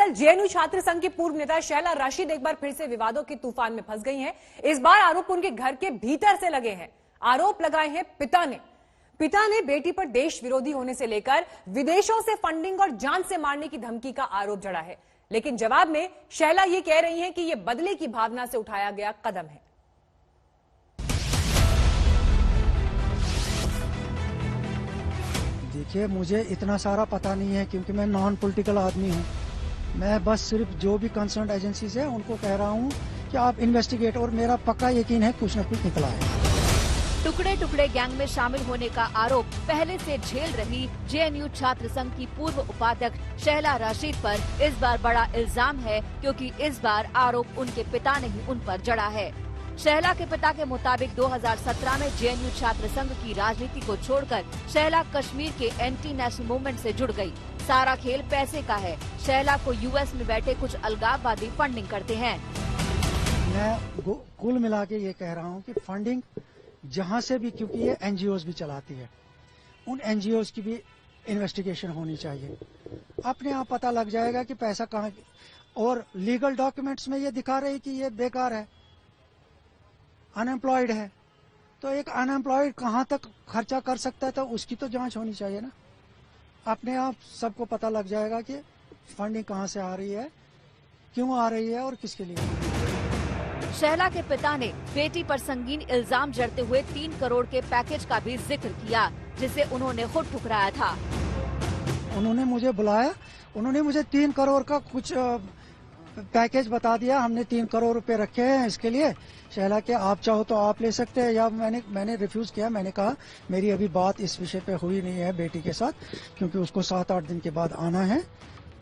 दरअसल जेएनयू छात्र संघ की पूर्व नेता शैला राशिद एक बार फिर से विवादों के तूफान में फंस गई हैं। इस बार आरोप उनके घर के भीतर से लगे हैं। आरोप लगाए हैं पिता ने बेटी पर देश विरोधी होने से लेकर विदेशों से फंडिंग और जान से मारने की धमकी का आरोप जड़ा है। लेकिन जवाब में शैला ये कह रही हैं कि यह बदले की भावना से उठाया गया कदम है। देखिए, मुझे इतना सारा पता नहीं है क्योंकि मैं नॉन पॉलिटिकल आदमी हूँ। मैं बस सिर्फ जो भी कंसर्न एजेंसीज है उनको कह रहा हूँ कि आप इन्वेस्टिगेट, और मेरा पक्का यकीन है कुछ न कुछ निकला है। टुकड़े टुकड़े गैंग में शामिल होने का आरोप पहले से झेल रही जेएनयू छात्र संघ की पूर्व उपाध्यक्ष शैला राशिद पर इस बार बड़ा इल्जाम है, क्योंकि इस बार आरोप उनके पिता ने ही उन पर जड़ा है। शैला के पिता के मुताबिक 2017 में जेएनयू छात्र संघ की राजनीति को छोड़कर शैला कश्मीर के एंटी नेशनल मूवमेंट से जुड़ गई। सारा खेल पैसे का है। शैला को यूएस में बैठे कुछ अलगाववादी फंडिंग करते हैं। मैं कुल मिला के ये कह रहा हूँ कि फंडिंग जहाँ से भी, क्योंकि ये एनजीओज भी चलाती है, उन एनजीओज की भी इन्वेस्टिगेशन होनी चाहिए। अपने आप पता लग जाएगा कि पैसा कहाँ, और लीगल डॉक्यूमेंट्स में ये दिखा रहे कि ये बेकार है, अनएम्प्लॉयड है। तो एक अनएम्प्लॉयड कहाँ तक खर्चा कर सकता है, तो उसकी तो जांच होनी चाहिए ना। अपने आप सबको पता लग जाएगा कि फंडिंग कहाँ से आ रही है, क्यों आ रही है और किसके लिए। शैला के पिता ने बेटी पर संगीन इल्जाम जड़ते हुए 3 करोड़ के पैकेज का भी जिक्र किया, जिसे उन्होंने खुद ठुकराया था। उन्होंने मुझे बुलाया, उन्होंने मुझे 3 करोड़ का कुछ पैकेज बता दिया। हमने 3 करोड़ रुपए रखे हैं इसके लिए। शैला के आप चाहो तो आप ले सकते हैं, या मैंने रिफ्यूज किया। मैंने कहा मेरी अभी बात इस विषय पे हुई नहीं है बेटी के साथ, क्योंकि उसको 7-8 दिन के बाद आना है,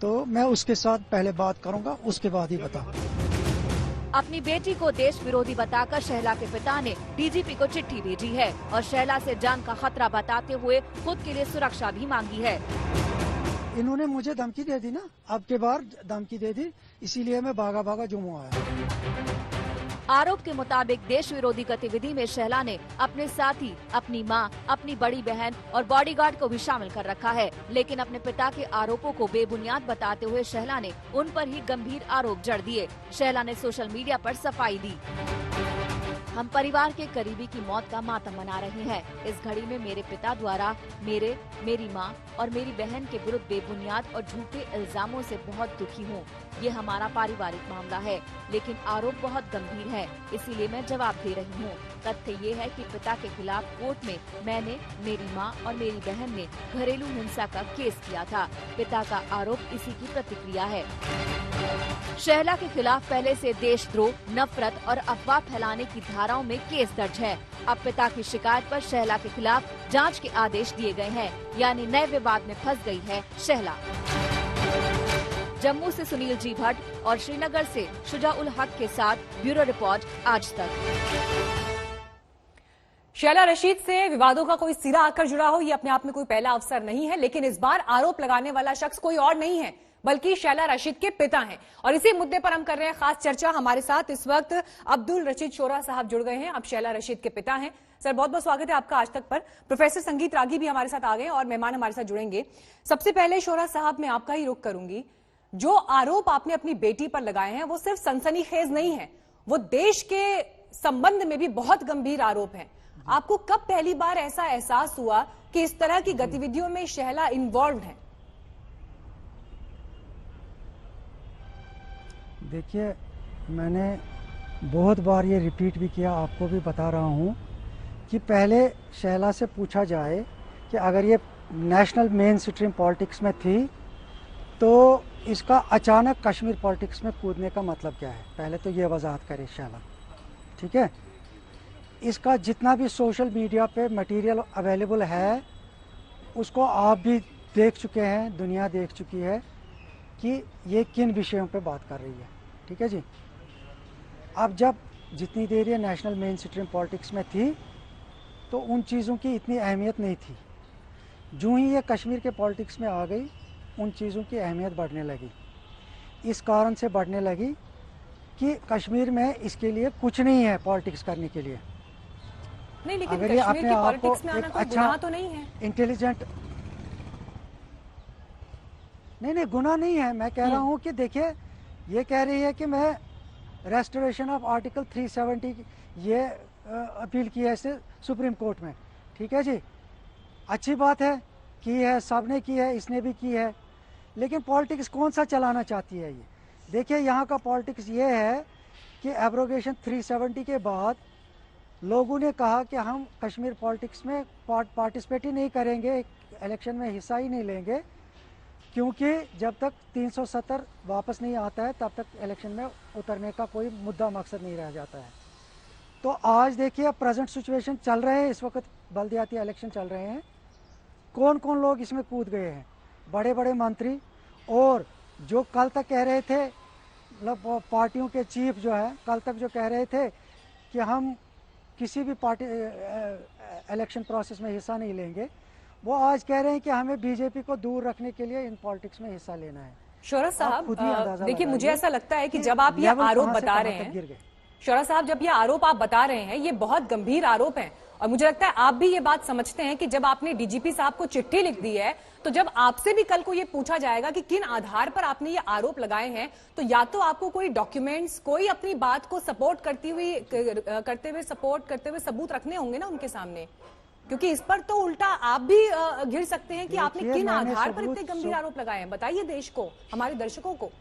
तो मैं उसके साथ पहले बात करूंगा, उसके बाद ही बता। अपनी बेटी को देश विरोधी बताकर शैला के पिता ने डीजीपी को चिट्ठी भेजी है और शैला से जान का खतरा बताते हुए खुद के लिए सुरक्षा भी मांगी है। इन्होंने मुझे धमकी दे दी ना, अब के बार धमकी दे दी, इसीलिए मैं भागा जम्मू आया। आरोप के मुताबिक देश विरोधी गतिविधि में शैला ने अपने साथी, अपनी मां, अपनी बड़ी बहन और बॉडीगार्ड को भी शामिल कर रखा है। लेकिन अपने पिता के आरोपों को बेबुनियाद बताते हुए शैला ने उन पर ही गंभीर आरोप जड़ दिए। शैला ने सोशल मीडिया पर सफाई दी। हम परिवार के करीबी की मौत का मातम मना रहे हैं। इस घड़ी में मेरे पिता द्वारा मेरी मां और मेरी बहन के विरुद्ध बेबुनियाद और झूठे इल्जामों से बहुत दुखी हूं। ये हमारा पारिवारिक मामला है, लेकिन आरोप बहुत गंभीर है, इसीलिए मैं जवाब दे रही हूं। तथ्य ये है कि पिता के खिलाफ कोर्ट में मैंने, मेरी मां और मेरी बहन ने घरेलू हिंसा का केस किया था। पिता का आरोप इसी की प्रतिक्रिया है। शैला के खिलाफ पहले से देशद्रोह, नफरत और अफवाह फैलाने की धाराओं में केस दर्ज है। अब पिता की शिकायत पर शैला के खिलाफ जांच के आदेश दिए गए हैं, यानी नए विवाद में फंस गई है शैला। जम्मू से सुनील जी भट्ट और श्रीनगर से शुजा उल हक के साथ ब्यूरो रिपोर्ट आज तक। शैला राशिद से विवादों का कोई सिरा आकर जुड़ा हो, ये अपने आप में कोई पहला अवसर नहीं है, लेकिन इस बार आरोप लगाने वाला शख्स कोई और नहीं है बल्कि शैला राशिद के पिता हैं। और इसी मुद्दे पर हम कर रहे हैं खास चर्चा। हमारे साथ इस वक्त अब्दुल रशीद शोरा साहब जुड़ गए हैं। अब शैला राशिद के पिता हैं। सर, बहुत बहुत स्वागत है आपका आज तक पर। प्रोफेसर संगीत रागी भी हमारे साथ आ गए और मेहमान हमारे साथ जुड़ेंगे। सबसे पहले शोरा साहब, मैं आपका ही रुख करूंगी। जो आरोप आपने अपनी बेटी पर लगाए हैं वो सिर्फ सनसनीखेज नहीं है, वो देश के संबंध में भी बहुत गंभीर आरोप है। आपको कब पहली बार ऐसा एहसास हुआ कि इस तरह की गतिविधियों में शैला इन्वॉल्व है? देखिए, मैंने बहुत बार ये रिपीट भी किया, आपको भी बता रहा हूँ कि पहले शैला से पूछा जाए कि अगर ये नेशनल मेन स्ट्रीम पॉलिटिक्स में थी तो इसका अचानक कश्मीर पॉलिटिक्स में कूदने का मतलब क्या है। पहले तो ये वजाहत करे शैला, ठीक है। इसका जितना भी सोशल मीडिया पे मटेरियल अवेलेबल है उसको आप भी देख चुके हैं, दुनिया देख चुकी है कि ये किन विषयों पे बात कर रही है, ठीक है जी। अब जब जितनी देर ये नेशनल मेन स्ट्रीम पॉलिटिक्स में थी तो उन चीज़ों की इतनी अहमियत नहीं थी। जो ही ये कश्मीर के पॉलिटिक्स में आ गई, उन चीज़ों की अहमियत बढ़ने लगी। इस कारण से बढ़ने लगी कि कश्मीर में इसके लिए कुछ नहीं है पॉलिटिक्स करने के लिए। नहीं, लेकिन अगर ये अपने आप को में आना एक कोई अच्छा गुनाह तो नहीं है। इंटेलिजेंट, नहीं गुनाह नहीं है। मैं कह रहा हूँ कि देखिए, ये कह रही है कि मैं रेस्टोरेशन ऑफ आर्टिकल 370 ये अपील की है इससे सुप्रीम कोर्ट में। ठीक है जी, अच्छी बात है, की है, सब ने की है, इसने भी की है, लेकिन पॉलिटिक्स कौन सा चलाना चाहती है ये? देखिए, यहाँ का पॉलिटिक्स ये है कि एब्रोगेशन 370 के बाद लोगों ने कहा कि हम कश्मीर पॉलिटिक्स में पार्टिसिपेट ही नहीं करेंगे, इलेक्शन में हिस्सा ही नहीं लेंगे, क्योंकि जब तक 370 वापस नहीं आता है तब तक इलेक्शन में उतरने का कोई मुद्दा मकसद नहीं रह जाता है। तो आज देखिए, प्रेजेंट सिचुएशन चल रहे हैं, इस वक्त बल्दियाती इलेक्शन चल रहे हैं, कौन कौन लोग इसमें कूद गए हैं? बड़े बड़े मंत्री, और जो कल तक कह रहे थे, मतलब पार्टियों के चीफ जो है, कल तक जो कह रहे थे कि हम किसी भी पार्टी इलेक्शन प्रोसेस में हिस्सा नहीं लेंगे, वो आज कह रहे हैं कि हमें बीजेपी को दूर रखने के लिए इन पॉलिटिक्स में हिस्सा लेना है। शौरत साहब, खुद ही अंदाजा देखिए, मुझे लगाइए ऐसा लगता है कि कि जब आप ये लेवल आरोप कहाँ से बता कहाँ रहे तक हैं, गिर गए। शौरत साहब, जब ये आरोप आप बता रहे हैं, ये बहुत गंभीर आरोप हैं, और मुझे लगता है आप भी ये बात समझते हैं कि जब आपने डीजीपी साहब को चिट्ठी लिख दी है, तो जब आपसे भी कल को ये पूछा जाएगा कि किन आधार पर आपने ये आरोप लगाए हैं, तो या तो आपको कोई डॉक्यूमेंट्स, कोई अपनी बात को सपोर्ट करते हुए सबूत रखने होंगे ना उनके सामने, क्योंकि इस पर तो उल्टा आप भी घिर सकते हैं कि आपने देखिए, किन मैंने आधार पर सबूत इतने गंभीर आरोप लगाए हैं। बताइए देश को, हमारे दर्शकों को।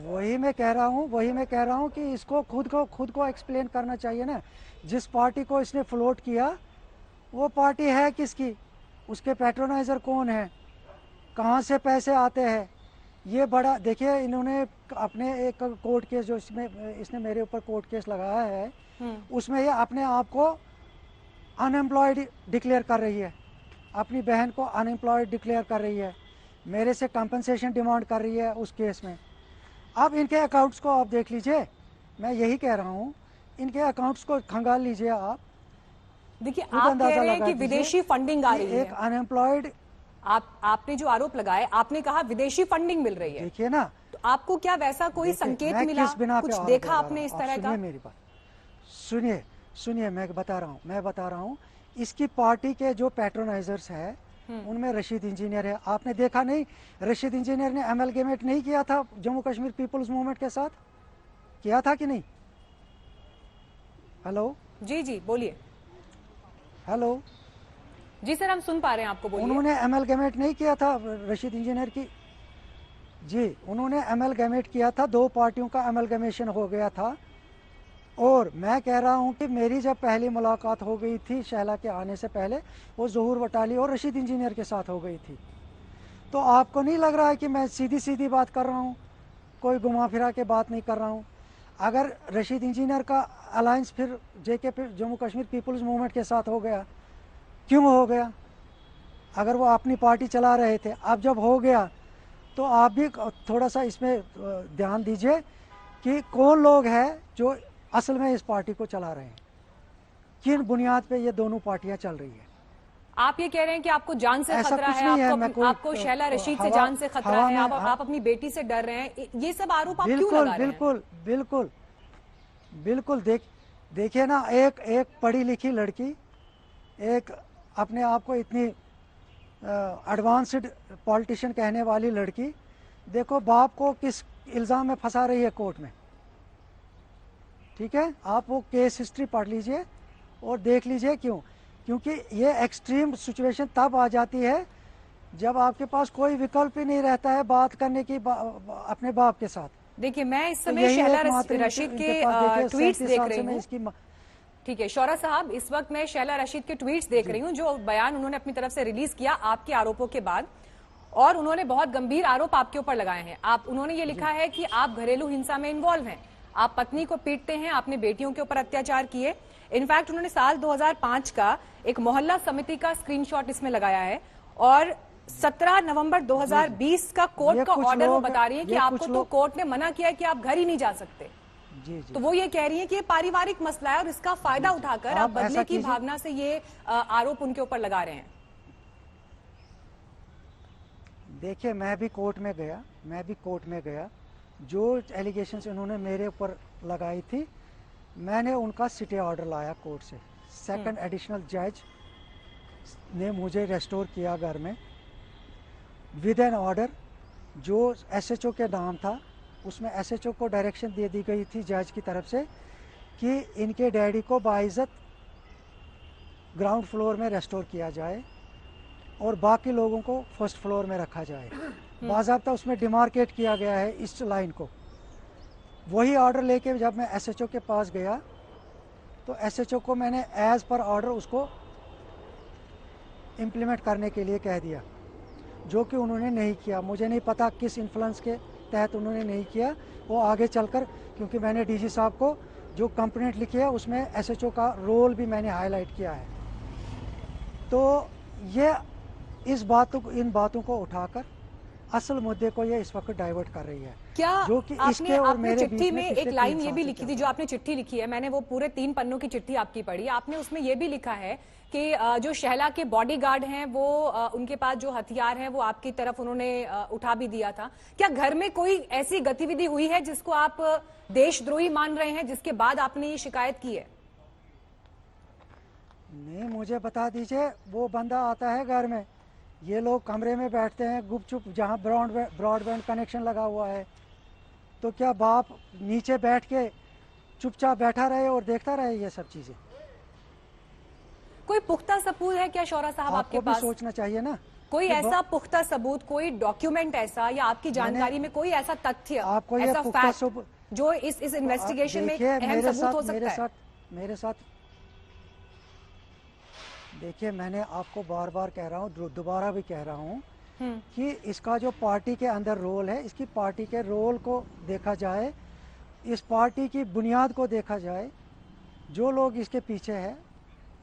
वही मैं कह रहा हूँ कि इसको खुद को एक्सप्लेन करना चाहिए ना। जिस पार्टी को इसने फ्लोट किया, वो पार्टी है किसकी, उसके पैट्रोनाइजर कौन है, कहाँ से पैसे आते हैं, ये बड़ा देखिए। इन्होंने अपने एक कोर्ट केस जो इसने मेरे ऊपर कोर्ट केस लगाया है, उसमें ये अपने आप को अनएम्प्लॉयड डिक्लेयर कर रही है, अपनी बहन को अनएम्प्लॉयड डिक्लेयर कर रही है, मेरे से कंपनसेशन डिमांड कर रही है उस केस में। अब इनके अकाउंट्स को आप देख लीजिए, मैं यही कह रहा हूँ, इनके अकाउंट्स को खंगाल लीजिए आप। देखिए, आप कह रहे हैं कि विदेशी फंडिंग आ रही है, एक अनएम्प्लॉयड, आपने जो आरोप लगाए, आपने कहा विदेशी फंडिंग मिल रही है। देखिए ना, तो आपको क्या वैसा कोई संकेत मिला, कुछ देखा आपने इस तरह का? मेरी बात सुनिए, मैं बता रहा हूँ, इसकी पार्टी के जो पैट्रोनाइजर्स है, उनमें रशीद इंजीनियर है। आपने देखा नहीं, रशीद इंजीनियर ने एमलगेमेट नहीं किया था जम्मू कश्मीर पीपल्स मूवमेंट के साथ? किया था कि नहीं? हेलो जी बोलिए। हेलो जी सर, हम सुन पा रहे हैं आपको, बोलिए। उन्होंने एमलगेमेट नहीं किया था रशीद इंजीनियर की? जी, उन्होंने एमलगेमेट किया था, दो पार्टियों का एमलगेमेशन हो गया था। और मैं कह रहा हूं कि मेरी जब पहली मुलाकात हो गई थी शहला के आने से पहले, वो ज़हूर वटाली और रशीद इंजीनियर के साथ हो गई थी। तो आपको नहीं लग रहा है कि मैं सीधी सीधी बात कर रहा हूं, कोई घुमा फिरा के बात नहीं कर रहा हूं? अगर रशीद इंजीनियर का अलायंस फिर जेके जम्मू कश्मीर पीपल्स मूवमेंट के साथ हो गया, क्यों हो गया? अगर वो अपनी पार्टी चला रहे थे, अब जब हो गया तो आप भी थोड़ा सा इसमें ध्यान दीजिए कि कौन लोग हैं जो असल में इस पार्टी को चला रहे हैं, किन बुनियाद पे ये दोनों पार्टियां चल रही है। आप ये कह रहे हैं कि आपको जान से ऐसा खतरा कुछ है, नहीं है, आपको शैला रशीद से जान से खतरा है, आप अपनी बेटी से डर रहे हैं, ये सब आरोप आप क्यों लगा रहे हैं? बिल्कुल देखिए ना, एक पढ़ी लिखी लड़की, एक अपने आप को इतनी एडवांस्ड पॉलिटिशियन कहने वाली लड़की, देखो बाप को किस इल्ज़ाम में फंसा रही है कोर्ट में। ठीक है, आप वो केस हिस्ट्री पढ़ लीजिए और देख लीजिए क्योंकि ये एक्सट्रीम सिचुएशन तब आ जाती है जब आपके पास कोई विकल्प ही नहीं रहता है बात करने की अपने बाप के साथ। देखिए, मैं इस समय शैला रशीद के ट्वीट्स देख रही हूँ। ठीक है शौरत साहब, इस वक्त मैं शैला रशीद के ट्वीट्स देख रही हूँ, जो बयान उन्होंने अपनी तरफ से रिलीज किया आपके आरोपों के बाद, और उन्होंने बहुत गंभीर आरोप आपके ऊपर लगाए हैं। उन्होंने ये लिखा है कि आप घरेलू हिंसा में इन्वॉल्व हैं, आप पत्नी को पीटते हैं, आपने बेटियों के ऊपर अत्याचार किए। इनफैक्ट उन्होंने साल 2005 का एक मोहल्ला समिति का स्क्रीनशॉट इसमें लगाया है, और 17 नवंबर 2020 का कोर्ट का ऑर्डर वो बता रही है कि आपको तो कोर्ट ने मना किया है कि आप घर ही नहीं जा सकते। जी। तो वो ये कह रही है कि ये पारिवारिक मसला है और इसका फायदा उठाकर आप बदले की भावना से ये आरोप उनके ऊपर लगा रहे हैं। देखिए, मैं भी कोर्ट में गया, जो एलिगेशंस उन्होंने मेरे ऊपर लगाई थी, मैंने उनका सिटे ऑर्डर लाया कोर्ट से। सेकंड एडिशनल जज ने मुझे रेस्टोर किया घर में, विद एन ऑर्डर जो एसएचओ के नाम था, उसमें एसएचओ को डायरेक्शन दे दी गई थी जज की तरफ से कि इनके डैडी को बाइज्जत ग्राउंड फ्लोर में रेस्टोर किया जाए और बाकी लोगों को फर्स्ट फ्लोर में रखा जाए। बाज़ाब्ता उसमें डिमार्केट किया गया है इस लाइन को। वही ऑर्डर लेके जब मैं एसएचओ के पास गया तो एसएचओ को मैंने एज पर ऑर्डर उसको इम्प्लीमेंट करने के लिए कह दिया, जो कि उन्होंने नहीं किया। मुझे नहीं पता किस इन्फ्लुएंस के तहत उन्होंने नहीं किया। वो आगे चलकर, क्योंकि मैंने डीजी साहब को जो कंप्लेंट लिखी है उसमें एसएचओ का रोल भी मैंने हाईलाइट किया है। तो ये इन बातों को उठाकर असल मुद्दे को ये इस वक्त डाइवर्ट कर रही है। क्या जो कि इसके और आपने मेरे चिट्ठी बीच में पिछले एक लाइन 3 ये भी साल से लिखी चल थी, जो रहा आपने चिट्ठी लिखी है, मैंने वो पूरे 3 पन्नों की चिट्ठी आपकी पढ़ी। आपने उसमें ये भी लिखा है कि जो शहला के बॉडीगार्ड हैं वो उनके पास जो हथियार हैं वो आपकी तरफ उन्होंने उठा भी दिया था। क्या घर में कोई ऐसी गतिविधि हुई है जिसको आप देशद्रोही मान रहे हैं, जिसके बाद आपने ये शिकायत की है? नहीं, मुझे बता दीजिए। वो बंदा आता है घर में, ये लोग कमरे में बैठते हैं गुपचुप, जहाँ ब्रॉडबैंड कनेक्शन लगा हुआ है, तो क्या बाप नीचे बैठ के चुपचाप बैठा रहे और देखता रहे ये सब चीजें? कोई पुख्ता सबूत है क्या शौरा साहब आपके आपको भी पास? सोचना चाहिए ना। कोई ऐसा पुख्ता सबूत, कोई डॉक्यूमेंट ऐसा, या आपकी जानकारी में कोई ऐसा तथ्य, आपको ये ऐसा पुख्ता फैक्ट जो इस इन्वेस्टिगेशन में एक अहम सबूत हो सकता है? मेरे साथ देखिए, मैंने आपको बार बार कह रहा हूँ, दोबारा भी कह रहा हूँ कि इसका जो पार्टी के अंदर रोल है, इसकी पार्टी के रोल को देखा जाए, इस पार्टी की बुनियाद को देखा जाए, जो लोग इसके पीछे हैं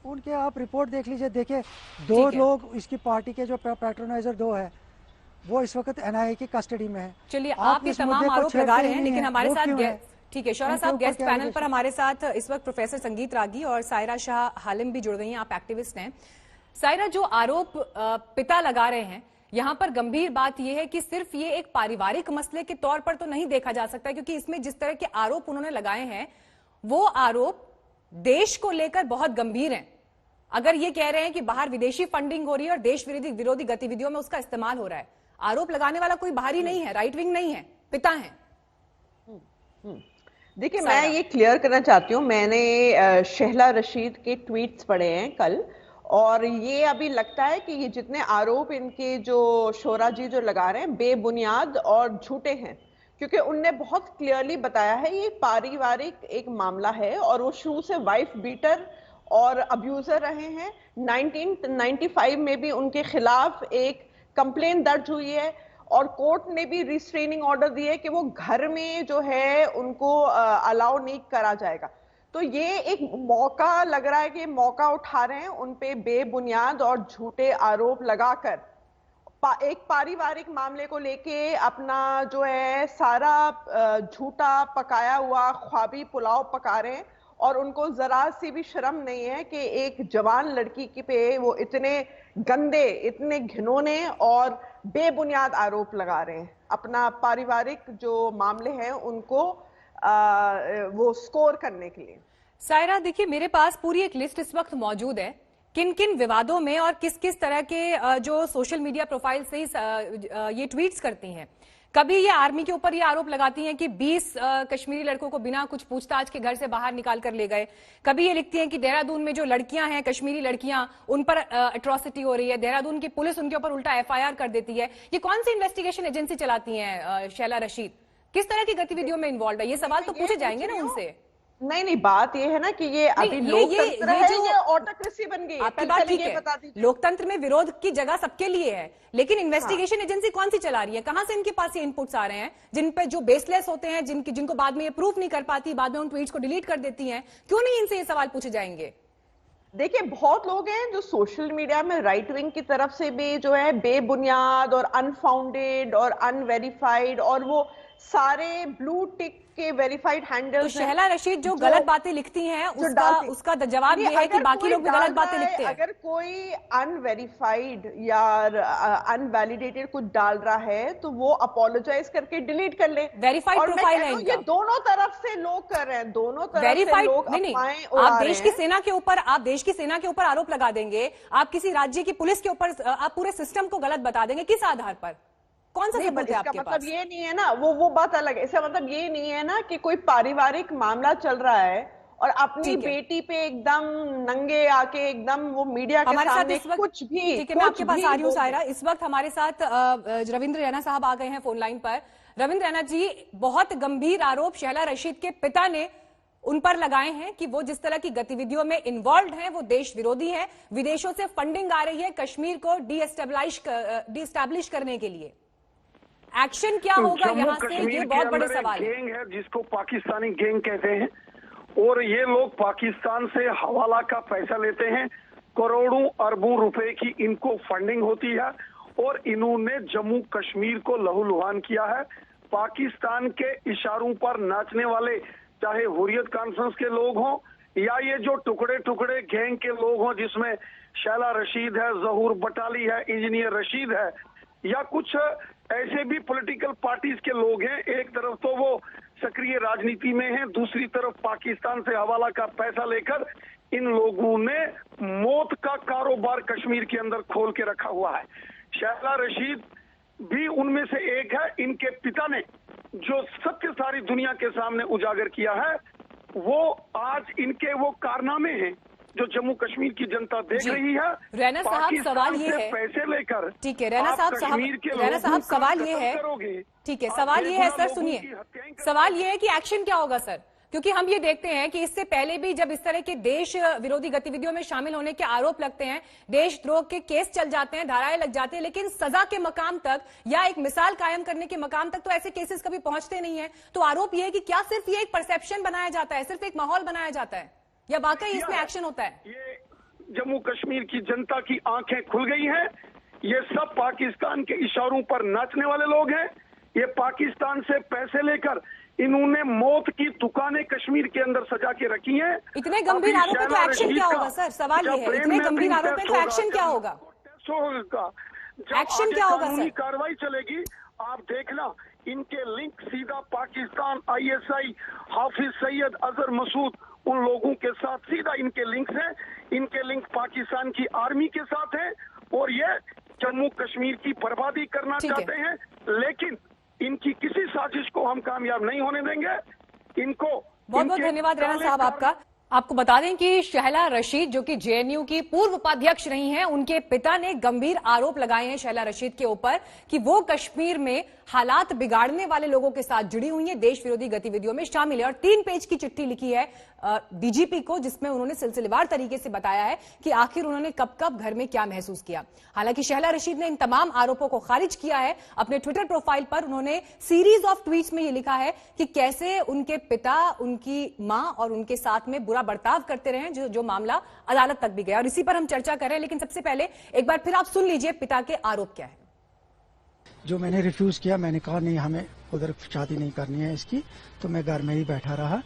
उनके आप रिपोर्ट देख लीजिए। देखिए, 2 लोग इसकी पार्टी के जो पैट्रोनाइजर 2 है वो इस वक्त एनआईए की कस्टडी में है। चलिए, आप ये तमाम आरोप लगा रहे हैं, लेकिन हमारे साथ ठीक है शौरा साहब, गेस्ट पैनल पर हमारे साथ इस वक्त प्रोफेसर संगीत रागी और सायरा शाह हालिम भी जुड़ गई हैं। आप एक्टिविस्ट हैं। सायरा, जो आरोप पिता लगा रहे हैं, यहाँ पर गंभीर बात यह है कि सिर्फ ये एक पारिवारिक मसले के तौर पर तो नहीं देखा जा सकता, क्योंकि इसमें जिस तरह के आरोप उन्होंने लगाए हैं वो आरोप देश को लेकर बहुत गंभीर हैं। अगर ये कह रहे हैं कि बाहर विदेशी फंडिंग हो रही है और देश विरोधी गतिविधियों में उसका इस्तेमाल हो रहा है, आरोप लगाने वाला कोई बाहरी नहीं है, राइट विंग नहीं है, पिता है। देखिए, मैं ये क्लियर करना चाहती हूँ, मैंने शहला रशीद के ट्वीट्स पढ़े हैं कल, और ये अभी लगता है कि ये जितने आरोप इनके जो शोरा जी जो लगा रहे हैं बेबुनियाद और झूठे हैं, क्योंकि उनने बहुत क्लियरली बताया है ये पारिवारिक एक मामला है और वो शुरू से वाइफ बीटर और अब्यूजर रहे हैं। 1995 में भी उनके खिलाफ एक कंप्लेन दर्ज हुई है और कोर्ट ने भी रिस्ट्रेनिंग ऑर्डर दिए कि वो घर में जो है उनको अलाउ नहीं करा जाएगा। तो ये एक मौका लग रहा है कि मौका उठा रहे हैं उन पे बेबुनियाद और झूठे आरोप लगाकर एक पारिवारिक मामले को लेके अपना जो है सारा झूठा पकाया हुआ ख्वाबी पुलाव पका रहे हैं, और उनको जरा सी भी शर्म नहीं है कि एक जवान लड़की की पे वो इतने गंदे, इतने घिनौने और बेबुनियाद आरोप लगा रहे हैं। अपना पारिवारिक जो मामले हैं उनको वो स्कोर करने के लिए। सायरा, देखिए, मेरे पास पूरी एक लिस्ट इस वक्त मौजूद है किन किन विवादों में और किस किस तरह के जो सोशल मीडिया प्रोफाइल से ये ट्वीट्स करती हैं। कभी ये आर्मी के ऊपर ये आरोप लगाती हैं कि 20 कश्मीरी लड़कों को बिना कुछ पूछताछ के घर से बाहर निकाल कर ले गए। कभी ये लिखती हैं कि देहरादून में जो लड़कियां हैं, कश्मीरी लड़कियां, उन पर अट्रॉसिटी हो रही है, देहरादून की पुलिस उनके ऊपर उल्टा एफआईआर कर देती है। ये कौन सी इन्वेस्टिगेशन एजेंसी चलाती हैं शहला रशीद? किस तरह की गतिविधियों में इन्वॉल्व है? ये सवाल तो पूछे जाएंगे ना उनसे। नहीं, बात ये है ना कि ये अभी लोकतंत्र है, ये ऑटोक्रेसी बन गई। आपकी बात ठीक है, लोकतंत्र में विरोध की जगह सबके लिए है, लेकिन इन्वेस्टिगेशन एजेंसी कौन सी चला रही है? कहां से इनके पास ये इनपुट्स आ रहे हैं जिन पे जो बेसलेस होते हैं, जिनको बाद में ये प्रूफ नहीं कर पाती, बाद में उन ट्वीट्स को डिलीट कर देती हैं? क्यों नहीं इनसे ये सवाल पूछे जाएंगे? देखिए, बहुत लोग हैं जो सोशल मीडिया में राइट विंग की तरफ से भी जो है बेबुनियाद और अनफाउंडेड और अनवेरिफाइड और वो सारे ब्लू टिक के वेरीफाइड हैंडल्स। तो शहला रशीद जो गलत बातें लिखती हैं उसका जवाब ये है कि बाकी लोग भी गलत बातें लिखते हैं। अगर कोई अनवेरिफाइड या अनवैलिडेटेड कुछ डाल रहा है तो वो अपोलोजाइज करके डिलीट कर ले। वेरीफाइड प्रोफाइल है इनका। ये दोनों तरफ से लोग कर रहे हैं, दोनों तरफ से लोग आप देश की सेना के ऊपर, आप देश की सेना के ऊपर आरोप लगा देंगे, आप किसी राज्य की पुलिस के ऊपर, आप पूरे सिस्टम को गलत बता देंगे, किस आधार पर? कौन सा सबूत है आपके पास? मतलब ये नहीं है ना, वो बात अलग है। इसका मतलब ये नहीं है ना कि कोई पारिवारिक मामला चल रहा है और अपनी बेटी पे एकदम नंगे आके एकदम वो मीडिया के सामने कुछ भी। ठीक है, मैं आपके पास आ रही हूँ सायरा। इस वक्त हमारे साथ रविंद्र रैना साहब आ गए हैं फोन लाइन पर। रविंद्र रैना जी, बहुत गंभीर आरोप शहला रशीद के पिता ने उन पर लगाए हैं कि वो जिस तरह की गतिविधियों में इन्वॉल्व हैं वो देश विरोधी हैं, विदेशों से फंडिंग आ रही है कश्मीर को डिस्टैब्लिश करने के लिए। एक्शन क्या होगा यहाँ से, ये बहुत बड़े सवाल है। गैंग है जिसको पाकिस्तानी गैंग कहते हैं, और ये लोग पाकिस्तान से हवाला का पैसा लेते हैं, करोड़ों अरबों रुपए की इनको फंडिंग होती है, और इन्होंने जम्मू कश्मीर को लहूलुहान किया है। पाकिस्तान के इशारों पर नाचने वाले, चाहे हुर्रियत कॉन्फ्रेंस के लोग हों या ये जो टुकड़े टुकड़े गैंग के लोग हों, जिसमें शैला रशीद है, जहूर बटाली है, इंजीनियर रशीद है, या कुछ ऐसे भी पॉलिटिकल पार्टीज के लोग हैं। एक तरफ तो वो सक्रिय राजनीति में हैं, दूसरी तरफ पाकिस्तान से हवाला का पैसा लेकर इन लोगों ने मौत का कारोबार कश्मीर के अंदर खोल के रखा हुआ है। शैला रशीद भी उनमें से एक है। इनके पिता ने जो सत्य सारी दुनिया के सामने उजागर किया है, वो आज इनके वो कारनामे हैं जो जम्मू कश्मीर की जनता देख रही है। रैना साहब, सवाल ये है, पैसे लेकर, ठीक है रैना साहब, सवाल ये है, ठीक है, सवाल ये है सर, सुनिए, सवाल ये है कि एक्शन क्या होगा सर? क्योंकि हम ये देखते हैं कि इससे पहले भी जब इस तरह के देश विरोधी गतिविधियों में शामिल होने के आरोप लगते हैं, देशद्रोह के केस चल जाते हैं, धाराएं लग जाती हैं, लेकिन सजा के मकाम तक या एक मिसाल कायम करने के मकाम तक तो ऐसे केसेस कभी पहुंचते नहीं है। तो आरोप यह है कि क्या सिर्फ ये एक परसेप्शन बनाया जाता है, सिर्फ एक माहौल बनाया जाता है, या वाकई इसमें एक्शन होता है? ये जम्मू कश्मीर की जनता की आंखें खुल गई हैं। ये सब पाकिस्तान के इशारों पर नाचने वाले लोग हैं। ये पाकिस्तान से पैसे लेकर इन्होंने मौत की दुकानें कश्मीर के अंदर सजा के रखी हैं। इतने गंभीर आरोप है तो एक्शन क्या होगा सर? सवाल ये है, इतने गंभीर आरोप है तो एक्शन क्या होगा? एक्शन क्या होगा सर? कार्रवाई चलेगी, आप देखना। इनके लिंक सीधा पाकिस्तान, ISI, हाफिज सैयद, अजहर मसूद, उन लोगों के साथ सीधा इनके लिंक्स हैं। इनके लिंक पाकिस्तान की आर्मी के साथ हैं, और ये जम्मू कश्मीर की बर्बादी करना चाहते हैं। लेकिन इनकी किसी साजिश को हम कामयाब नहीं होने देंगे। इनको बहुत बहुत धन्यवाद रैना साहब आपका। आपको बता दें कि शहला रशीद, जो कि JNU की पूर्व उपाध्यक्ष रही हैं, उनके पिता ने गंभीर आरोप लगाए हैं शहला रशीद के ऊपर कि वो कश्मीर में हालात बिगाड़ने वाले लोगों के साथ जुड़ी हुई हैं, देश विरोधी गतिविधियों में शामिल है, और 3 पेज की चिट्ठी लिखी है DGP को, जिसमें उन्होंने सिलसिलेवार तरीके से बताया है कि आखिर उन्होंने कब कब घर में क्या महसूस किया। हालांकि शहला रशीद ने इन तमाम आरोपों को खारिज किया है। अपने ट्विटर प्रोफाइल पर उन्होंने सीरीज ऑफ ट्वीट्स में ये लिखा है कि कैसे उनके पिता, उनकी मां और उनके साथ में बुरा बर्ताव करते रहे, जो मामला अदालत तक भी गया, और इसी पर हम चर्चा कर रहे हैं। लेकिन सबसे पहले एक बार फिर आप सुन लीजिए पिता के आरोप क्या है। जो मैंने रिफ्यूज किया, मैंने कहा नहीं, हमें उधर शादी नहीं करनी है इसकी, तो मैं घर में ही बैठा रहा।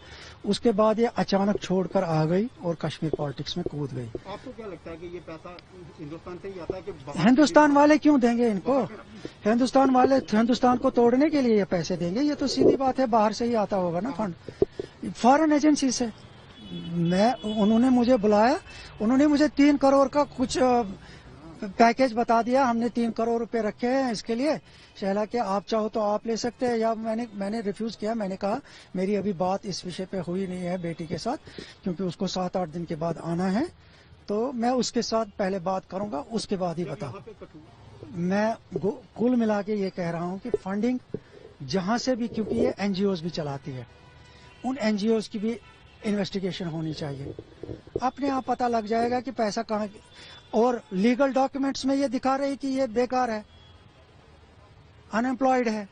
उसके बाद ये अचानक छोड़कर आ गई और कश्मीर पॉलिटिक्स में कूद गई। आपको क्या लगता है कि ये पैसा हिंदुस्तान से ही आता है कि हिंदुस्तान वाले क्यों देंगे इनको? हिंदुस्तान वाले हिंदुस्तान को तोड़ने के लिए ये पैसे देंगे? ये तो सीधी बात है, बाहर से ही आता होगा ना फंड, फॉरेन एजेंसी से। उन्होंने मुझे बुलाया, उन्होंने मुझे 3 करोड़ का कुछ पैकेज बता दिया, हमने 3 करोड़ रुपए रखे हैं इसके लिए शहला के, आप चाहो तो आप ले सकते हैं। या मैंने रिफ्यूज किया, मैंने कहा मेरी अभी बात इस विषय पे हुई नहीं है बेटी के साथ, क्योंकि उसको 7-8 दिन के बाद आना है, तो मैं उसके साथ पहले बात करूंगा, उसके बाद ही बताऊं। मैं कुल मिला के ये कह रहा हूं कि फंडिंग जहां से भी, क्योंकि ये NGOs भी चलाती है, उन NGOs की भी इन्वेस्टिगेशन होनी चाहिए। अपने आप पता लग जाएगा कि पैसा कहाँ, और लीगल डॉक्यूमेंट्स में ये दिखा रहे कि ये बेकार है, अनएम्प्लॉयड है,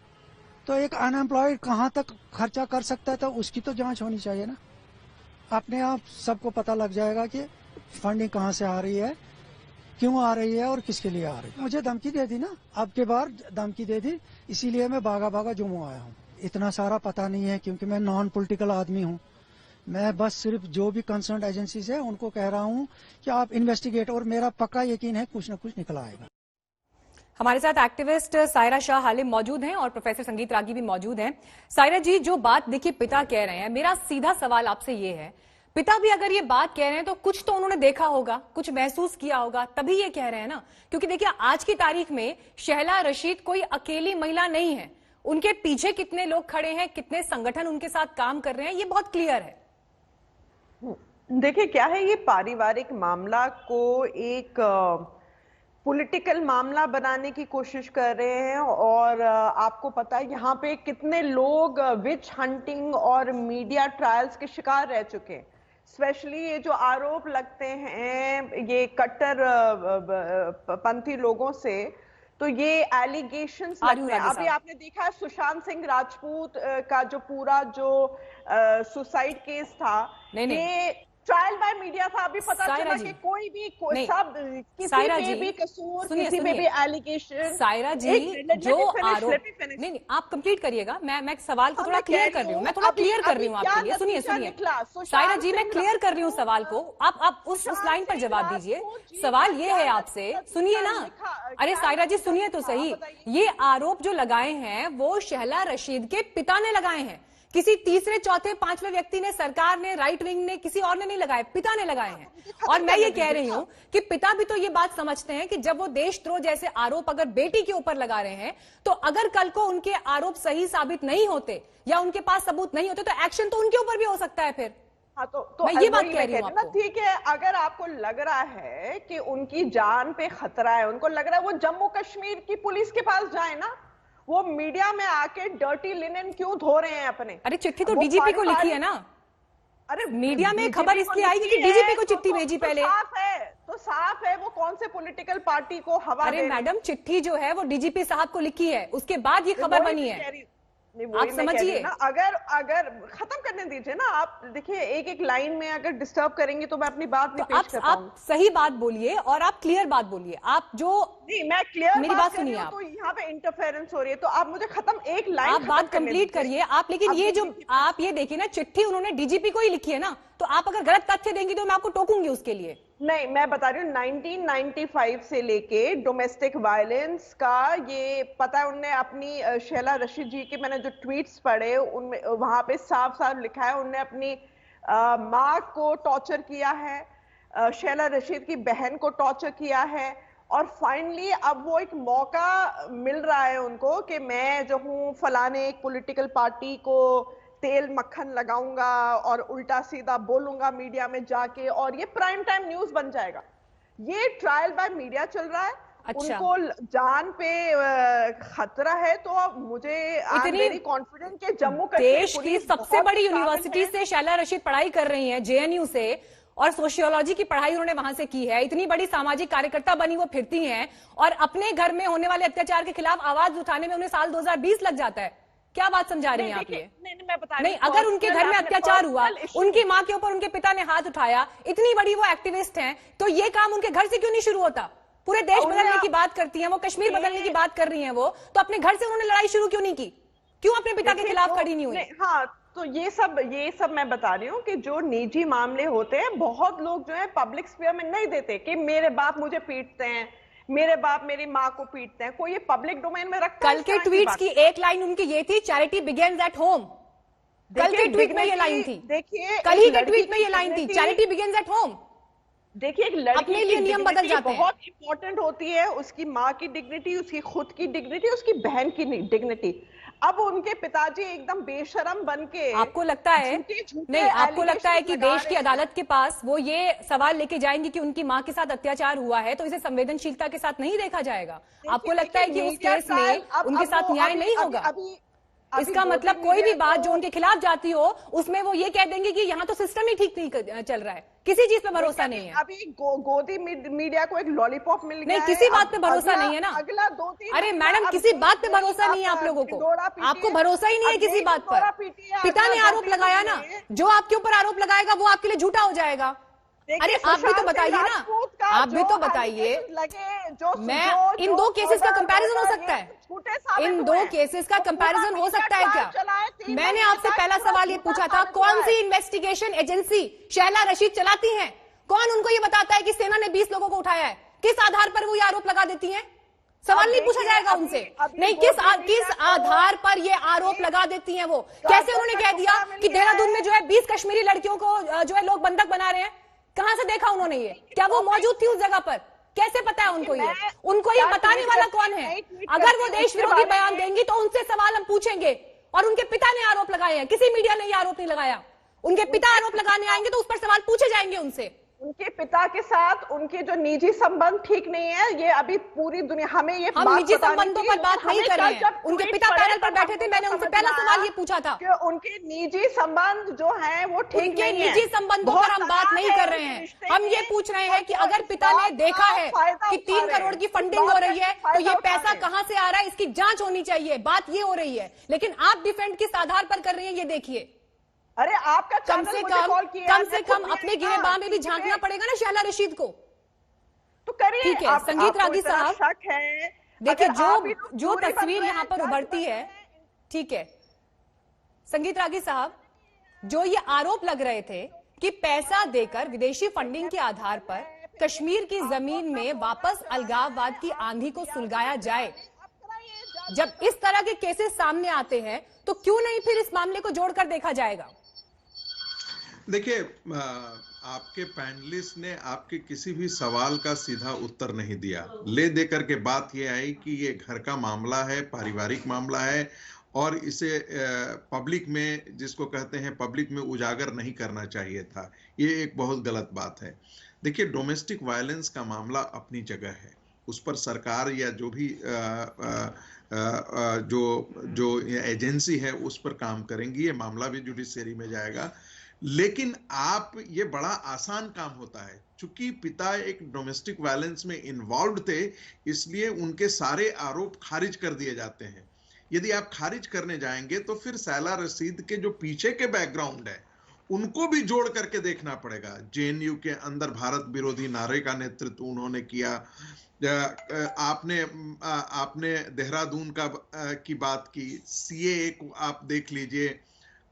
तो एक अनएम्प्लॉयड कहाँ तक खर्चा कर सकता है, तो उसकी तो जांच होनी चाहिए ना। अपने आप सबको पता लग जाएगा कि फंडिंग कहाँ से आ रही है, क्यों आ रही है और किसके लिए आ रही है। मुझे धमकी दे दी ना, अब के बार धमकी दे दी, इसीलिए मैं भागा भागा जम्मू आया हूँ। इतना सारा पता नहीं है, क्योंकि मैं नॉन पॉलिटिकल आदमी हूँ। मैं बस सिर्फ जो भी कंसर्न एजेंसीज है उनको कह रहा हूं कि आप इन्वेस्टिगेट, और मेरा पक्का यकीन है कुछ न कुछ निकल आएगा। हमारे साथ एक्टिविस्ट सायरा शाह हालिम मौजूद हैं और प्रोफेसर संगीत रागी भी मौजूद हैं। सायरा जी, जो बात देखिए पिता कह रहे हैं, मेरा सीधा सवाल आपसे ये है, पिता भी अगर ये बात कह रहे हैं तो कुछ तो उन्होंने देखा होगा, कुछ महसूस किया होगा, तभी ये कह रहे हैं ना। क्योंकि देखिए आज की तारीख में शहला रशीद कोई अकेली महिला नहीं है, उनके पीछे कितने लोग खड़े हैं, कितने संगठन उनके साथ काम कर रहे हैं, ये बहुत क्लियर है। देखिए क्या है, ये पारिवारिक मामला को एक पॉलिटिकल मामला बनाने की कोशिश कर रहे हैं। और आपको पता है यहाँ पे कितने लोग विच हंटिंग और मीडिया ट्रायल्स के शिकार रह चुके हैं। स्पेशली ये जो आरोप लगते हैं ये कट्टर पंथी लोगों से, तो ये एलिगेशंस लगते हैं। अभी आपने देखा है सुशांत सिंह राजपूत का जो पूरा जो सुसाइड केस था, ये ट्रायल बाय मीडिया था। अभी पता चला कि कोई भी सब किसी पे भी कसूर, किसी पे भी एलिगेशन। सायरा जी जो आरोप नहीं, आप कंप्लीट करिएगा, मैं सवाल को थोड़ा क्लियर कर रही हूँ, मैं थोड़ा क्लियर कर रही हूँ आपके लिए। सुनिए सायरा जी, मैं क्लियर कर रही हूँ सवाल को, आप उस लाइन पर जवाब दीजिए। सवाल ये है आपसे, सुनिए ना। अरे सायरा जी सुनिए तो सही, ये आरोप जो लगाए हैं वो शहला रशीद के पिता ने लगाए हैं, किसी तीसरे चौथे पांचवें व्यक्ति ने, सरकार ने, राइट विंग ने, किसी और ने नहीं लगाए, पिता ने लगाए हैं। और मैं ये कह रही हूं कि पिता भी तो ये बात समझते हैं कि जब वो देशद्रोह जैसे आरोप अगर बेटी के ऊपर लगा रहे हैं, तो अगर कल को उनके आरोप सही साबित नहीं होते या उनके पास सबूत नहीं होते तो एक्शन तो उनके ऊपर भी हो सकता है फिर। हाँ, तो मैं ये बात कह रही हूँ आपको। ठीक है, अगर आपको लग रहा है कि उनकी जान पे खतरा है, उनको लग रहा है वो जम्मू कश्मीर की पुलिस के पास जाए ना, वो मीडिया में आके डर्टी लिनन क्यों धो रहे हैं अपने। अरे चिट्ठी तो डीजीपी को लिखी है ना। अरे मीडिया में खबर इसलिए आई कि डीजीपी को चिट्ठी भेजी पहले। साफ है वो कौन से पॉलिटिकल पार्टी को हवा। अरे मैडम चिट्ठी जो है वो डीजीपी साहब को लिखी है, उसके बाद ये खबर बनी है। आप समझिए ना, अगर खत्म करने दीजिए ना। आप देखिए एक एक लाइन में अगर डिस्टर्ब करेंगे तो मैं अपनी बात नहीं पेश कर पाऊंगी। आप सही बात बोलिए और आप क्लियर बात बोलिए। आप जो नहीं, मैं क्लियर मेरी बात सुनिए, तो यहाँ पे इंटरफेरेंस हो रही है, तो आप मुझे खत्म एक लाइन आप बात कंप्लीट करिए आप। लेकिन ये जो आप ये देखिए ना, चिट्ठी उन्होंने डीजीपी को ही लिखी है ना, तो आप अगर गलत तथ्य देंगी तो मैं आपको टोकूंगी उसके लिए। नहीं, मैं बता रही हूँ 1995 से लेके डोमेस्टिक वायलेंस का ये पता है। उनने अपनी शहला रशीद जी के मैंने जो ट्वीट्स पढ़े उनमें वहां पे साफ साफ लिखा है उनने अपनी माँ को टॉर्चर किया है, शहला रशीद की बहन को टॉर्चर किया है। और फाइनली अब वो एक मौका मिल रहा है उनको कि मैं जो हूँ फलाने एक पॉलिटिकल पार्टी को तेल मक्खन लगाऊंगा और उल्टा सीधा बोलूंगा मीडिया में जाके, और ये प्राइम टाइम न्यूज बन जाएगा। ये ट्रायल बाय मीडिया चल रहा है। अच्छा। उनको जान पे खतरा है, तो मुझे वेरी कॉन्फिडेंट कि जम्मू कश्मीर देश की सबसे बड़ी यूनिवर्सिटी से शहला रशीद पढ़ाई कर रही हैं, जेएनयू से, और सोशियोलॉजी की पढ़ाई उन्होंने वहां से की है। इतनी बड़ी सामाजिक कार्यकर्ता बनी वो फिरती हैं, और अपने घर में होने वाले अत्याचार के खिलाफ आवाज उठाने में उन्हें साल 2020 लग जाता है। क्या बात समझा रही हैं आप ये? नहीं, अगर उनके घर में अत्याचार हुआ, उनकी माँ के ऊपर उनके पिता ने हाथ उठाया, इतनी बड़ी वो एक्टिविस्ट हैं, तो ये काम उनके घर से क्यों नहीं शुरू होता? पूरे देश बदलने की बात करती हैं वो, कश्मीर बदलने की बात कर रही हैं वो, तो अपने घर से उन्होंने लड़ाई शुरू क्यों नहीं की? क्यों अपने पिता के खिलाफ खड़ी नहीं हुई? हाँ, तो ये सब मैं बता रही हूँ कि जो निजी मामले होते हैं, बहुत लोग जो है पब्लिक स्फीयर में नहीं देते कि मेरे बाप मुझे पीटते हैं, मेरे बाप मेरी माँ को पीटते हैं, कोई ये पब्लिक डोमेन में रखता है। कल के ट्वीट्स की एक लाइन उनकी ये थी, चैरिटी बिगिंस एट होम। कल के ट्वीट में ये लाइन थी। देखिए कल ही के ट्वीट में ये लाइन थी, चैरिटी बिगिंस एट होम। देखिए एक लड़की अपने लिए नियम बदल जाते हैं। बहुत इंपॉर्टेंट होती है उसकी माँ की डिग्निटी, उसकी खुद की डिग्निटी, उसकी बहन की डिग्निटी। अब उनके पिताजी एकदम बेशरम बनके, आपको लगता है नहीं, आपको लगता है कि देश की अदालत के पास वो ये सवाल लेके जाएंगे कि उनकी माँ के साथ अत्याचार हुआ है तो इसे संवेदनशीलता के साथ नहीं देखा जाएगा? आपको लगता है कि उस केस में उनके साथ न्याय नहीं होगा? इसका मतलब कोई भी बात जो उनके खिलाफ जाती हो उसमें वो ये कह देंगे कि यहाँ तो सिस्टम ही ठीक नहीं चल रहा है, किसी चीज पे भरोसा नहीं है। अभी गोदी मीडिया को एक लॉलीपॉप मिल गया नहीं, किसी बात पे भरोसा नहीं है ना। अगला 2-3 अरे मैडम, किसी बात पे भरोसा नहीं है आप लोगों को, आपको भरोसा ही नहीं है किसी बात पर। पिता ने आरोप लगाया ना, जो आपके ऊपर आरोप लगाएगा वो आपके लिए झूठा हो जाएगा। अरे आप भी तो बताइए ना, आप भी तो बताइए। मैं इन दो केसेस का कंपैरिजन हो सकता है? इन दो केसेस का कंपैरिजन हो सकता है क्या? मैंने आपसे पहला सवाल ये पूछा था, कौन सी इन्वेस्टिगेशन एजेंसी शहला रशीद चलाती हैं? कौन उनको ये बताता है कि सेना ने 20 लोगों को उठाया है? किस आधार पर वो ये आरोप लगा देती हैं? सवाल नहीं पूछा जाएगा उनसे? नहीं, किस आधार पर ये आरोप लगा देती हैं वो? कैसे उन्होंने कह दिया कि देहरादून में जो है 20 कश्मीरी लड़कियों को जो है लोग बंधक बना रहे हैं? कहां से देखा उन्होंने ये? क्या वो मौजूद थी उस जगह पर? कैसे पता है उनको ये? उनको ये बताने वाला कौन है? अगर वो देश विरोधी बयान देंगी तो उनसे सवाल हम पूछेंगे। और उनके पिता ने आरोप लगाए हैं, किसी मीडिया ने ये आरोप नहीं लगाया। उनके पिता आरोप लगाने आएंगे तो उस पर सवाल पूछे जाएंगे उनसे। उनके पिता के साथ उनके जो निजी संबंध ठीक नहीं है, ये अभी पूरी दुनिया हमें ये हम निजी संबंधों पर बात नहीं कर रहे हैं। उनके पिता पैनल पर बैठे थे, मैंने उनसे पहला सवाल ये पूछा था कि उनके निजी संबंध जो हैं वो ठीक नहीं है। उनके निजी संबंधों पर हम बात नहीं कर रहे हैं। हम ये पूछ रहे हैं कि अगर पिता ने देखा है कि 3 करोड़ की फंडिंग हो रही है तो ये पैसा कहां से आ रहा है, इसकी जांच होनी चाहिए। बात ये हो रही है, लेकिन आप डिफेंड किस आधार पर कर रही हैं ये देखिए। अरे आपका कम से कम अपने गिरेबान में भी झांकना पड़ेगा ना शहला रशीद को। तो करिए। ठीक है संगीत रागी साहब, शक है देखिए जो तस्वीर यहाँ पर उभरती है, ठीक है संगीत रागी साहब, जो ये आरोप लग रहे थे कि पैसा देकर विदेशी फंडिंग के आधार पर कश्मीर की जमीन में वापस अलगाववाद की आंधी को सुलगाया जाए, जब इस तरह के केसेस सामने आते हैं तो क्यों नहीं फिर इस मामले को जोड़कर देखा जाएगा? देखिए, आपके पैनलिस्ट ने आपके किसी भी सवाल का सीधा उत्तर नहीं दिया। ले देकर के बात यह आई कि ये घर का मामला है, पारिवारिक मामला है और इसे पब्लिक में, जिसको कहते हैं पब्लिक में उजागर नहीं करना चाहिए था। ये एक बहुत गलत बात है। देखिए, डोमेस्टिक वायलेंस का मामला अपनी जगह है, उस पर सरकार या जो भी जो एजेंसी है उस पर काम करेंगी। ये मामला भी जुडिशरी में जाएगा। लेकिन आप, ये बड़ा आसान काम होता है, चूंकि पिता एक डोमेस्टिक वायलेंस में इन्वॉल्व थे, इसलिए उनके सारे आरोप खारिज कर दिए जाते हैं। यदि आप खारिज करने जाएंगे तो फिर शहला रशीद के जो पीछे के बैकग्राउंड है उनको भी जोड़ करके देखना पड़ेगा। जेएनयू के अंदर भारत विरोधी नारे का नेतृत्व उन्होंने किया। आपने देहरादून की बात की, सीएए को आप देख लीजिए,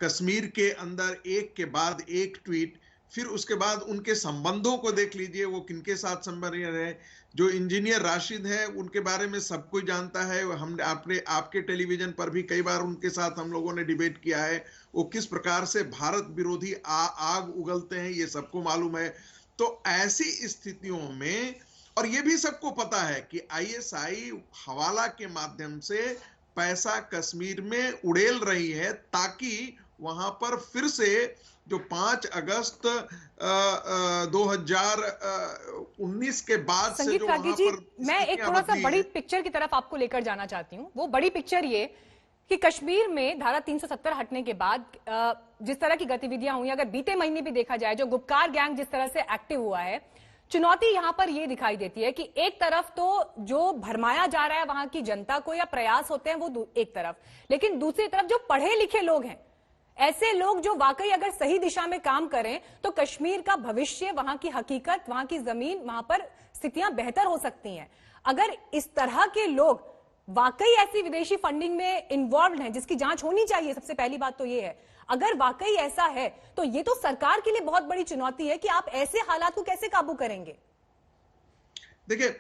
कश्मीर के अंदर एक के बाद एक ट्वीट, फिर उसके बाद उनके संबंधों को देख लीजिए, वो किनके साथ संबंध है। जो इंजीनियर राशिद है उनके बारे में सब कोई जानता है, हम आपके टेलीविजन पर भी कई बार उनके साथ हम लोगों ने डिबेट किया है। वो किस प्रकार से भारत विरोधी आग उगलते हैं ये सबको मालूम है। तो ऐसी स्थितियों में, और ये भी सबको पता है कि आईएसआई हवाला के माध्यम से पैसा कश्मीर में उड़ेल रही है ताकि वहां पर फिर से जो 5 अगस्त 2019 के बाद से संगीत जो रागी वहां जी, पर मैं एक थोड़ा सा बड़ी पिक्चर की तरफ आपको लेकर जाना चाहती हूँ। वो बड़ी पिक्चर ये कि कश्मीर में धारा 370 हटने के बाद जिस तरह की गतिविधियां हुई, अगर बीते महीने भी देखा जाए, जो गुपकार गैंग जिस तरह से एक्टिव हुआ है, चुनौती यहां पर यह दिखाई देती है कि एक तरफ तो जो भरमाया जा रहा है वहां की जनता को या प्रयास होते हैं वो एक तरफ, लेकिन दूसरी तरफ जो पढ़े लिखे लोग हैं, ऐसे लोग जो वाकई अगर सही दिशा में काम करें तो कश्मीर का भविष्य, वहां की हकीकत, वहां की जमीन, वहां पर स्थितियां बेहतर हो सकती हैं। अगर इस तरह के लोग वाकई ऐसी विदेशी फंडिंग में इन्वॉल्व हैं, जिसकी जांच होनी चाहिए, सबसे पहली बात तो ये है, अगर वाकई ऐसा है तो ये तो सरकार के लिए बहुत बड़ी चुनौती है कि आप ऐसे हालात को कैसे काबू करेंगे। देखिए,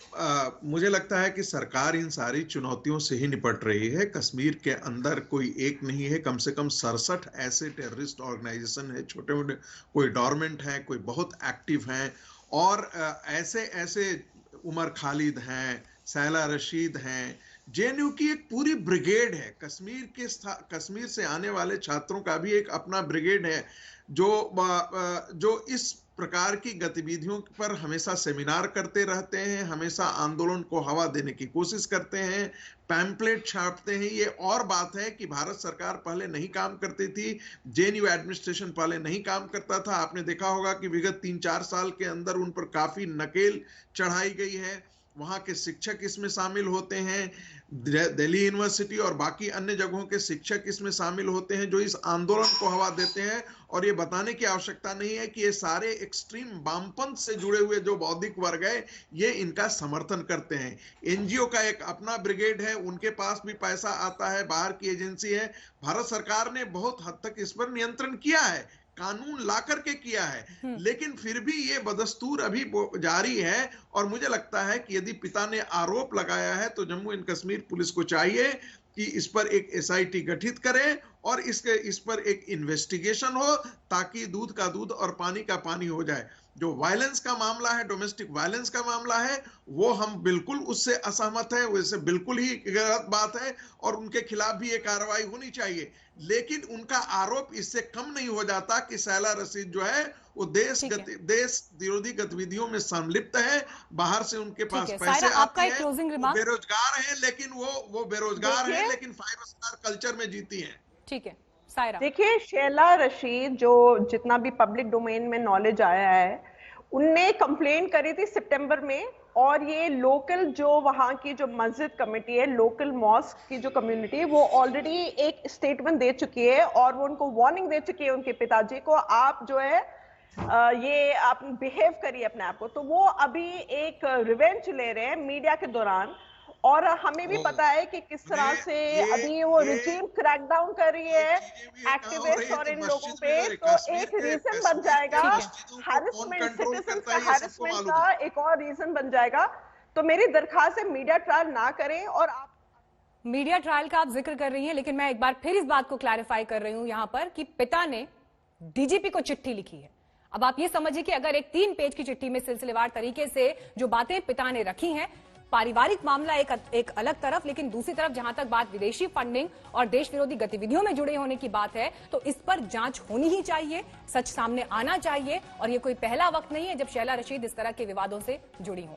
मुझे लगता है कि सरकार इन सारी चुनौतियों से ही निपट रही है। कश्मीर के अंदर कोई एक नहीं है, कम से कम 67 ऐसे टेररिस्ट ऑर्गेनाइजेशन है, छोटे मोटे, कोई डोरमेंट हैं, कोई बहुत एक्टिव हैं, और ऐसे उमर खालिद हैं, शहला रशीद हैं, जेएनयू की एक पूरी ब्रिगेड है। कश्मीर से आने वाले छात्रों का भी एक अपना ब्रिगेड है जो इस प्रकार की गतिविधियों पर हमेशा सेमिनार करते रहते हैं, हमेशा आंदोलन को हवा देने की कोशिश करते हैं, पैम्पलेट छापते हैं। ये और बात है कि भारत सरकार पहले नहीं काम करती थी, जेएनयू एडमिनिस्ट्रेशन पहले नहीं काम करता था। आपने देखा होगा कि विगत 3-4 साल के अंदर उन पर काफी नकेल चढ़ाई गई है। वहाँ के शिक्षक इसमें शामिल होते हैं, दिल्ली यूनिवर्सिटी और बाकी अन्य जगहों के शिक्षक इसमें शामिल होते हैं जो इस आंदोलन को हवा देते हैं। और ये बताने की आवश्यकता नहीं है कि ये सारे एक्सट्रीम वामपंथ से जुड़े हुए जो बौद्धिक वर्ग है ये इनका समर्थन करते हैं। एनजीओ का एक अपना ब्रिगेड है, उनके पास भी पैसा आता है, बाहर की एजेंसी है। भारत सरकार ने बहुत हद तक इस पर नियंत्रण किया है, कानून ला करके किया है, लेकिन फिर भी ये बदस्तूर अभी जारी है। और मुझे लगता है कि यदि पिता ने आरोप लगाया है तो जम्मू एंड कश्मीर पुलिस को चाहिए कि इस पर एक एसआईटी गठित करें और इस पर एक इन्वेस्टिगेशन हो, ताकि दूध का दूध और पानी का पानी हो जाए। जो वायलेंस का मामला है, डोमेस्टिक वायलेंस का मामला है, वो हम बिल्कुल उससे असहमत हैं, वैसे बिल्कुल ही गलत बात है और उनके खिलाफ भी ये कार्रवाई होनी चाहिए। लेकिन उनका आरोप इससे कम नहीं हो जाता कि शैला रशीद जो है वो देश विरोधी गतिविधियों में संलिप्त है, बाहर से उनके पास पैसे आते हैं, बेरोजगार है, लेकिन वो बेरोजगार है लेकिन 5 स्टार कल्चर में जीती है। ठीक है सायरा, देखिए शैला रशीद जो जितना भी पब्लिक डोमेन में नॉलेज आया है, उनने कंप्लेंट करी थी सितंबर में, और ये लोकल जो वहां की जो मस्जिद कमेटी है, लोकल मॉस्क की जो कम्युनिटी है, वो ऑलरेडी एक स्टेटमेंट दे चुकी है और वो उनको वार्निंग दे चुकी है उनके पिताजी को, आप जो है ये आप बिहेव करिए अपने आप को। तो वो अभी एक रिवेंज ले रहे हैं मीडिया के दौरान, और हमें भी पता है कि किस तरह से अभी वो रिजीम क्रैकडाउन कर रही है एक्टिविस्ट और इन लोगों पे। तो एक रीजन बन जाएगा हैरेसमेंट, सिटीजन का हैरेसमेंट का एक और रीजन बन जाएगा। तो मेरी दरखास्त है मीडिया ट्रायल ना करें। और आप मीडिया ट्रायल का आप जिक्र कर रही हैं, लेकिन मैं एक बार फिर इस बात को क्लैरिफाई कर रही हूं यहां पर कि पिता ने डीजीपी को चिट्ठी लिखी है। अब आप ये समझिए कि अगर एक 3 पेज की चिट्ठी में सिलसिलेवार तरीके से जो बातें पिता ने रखी हैं, पारिवारिक मामला एक अलग तरफ, लेकिन दूसरी तरफ जहां तक बात विदेशी फंडिंग और देश विरोधी गतिविधियों में जुड़े होने की बात है, तो इस पर जांच होनी ही चाहिए, सच सामने आना चाहिए। और ये कोई पहला वक्त नहीं है जब शैला रशीद इस तरह के विवादों से जुड़ी हों।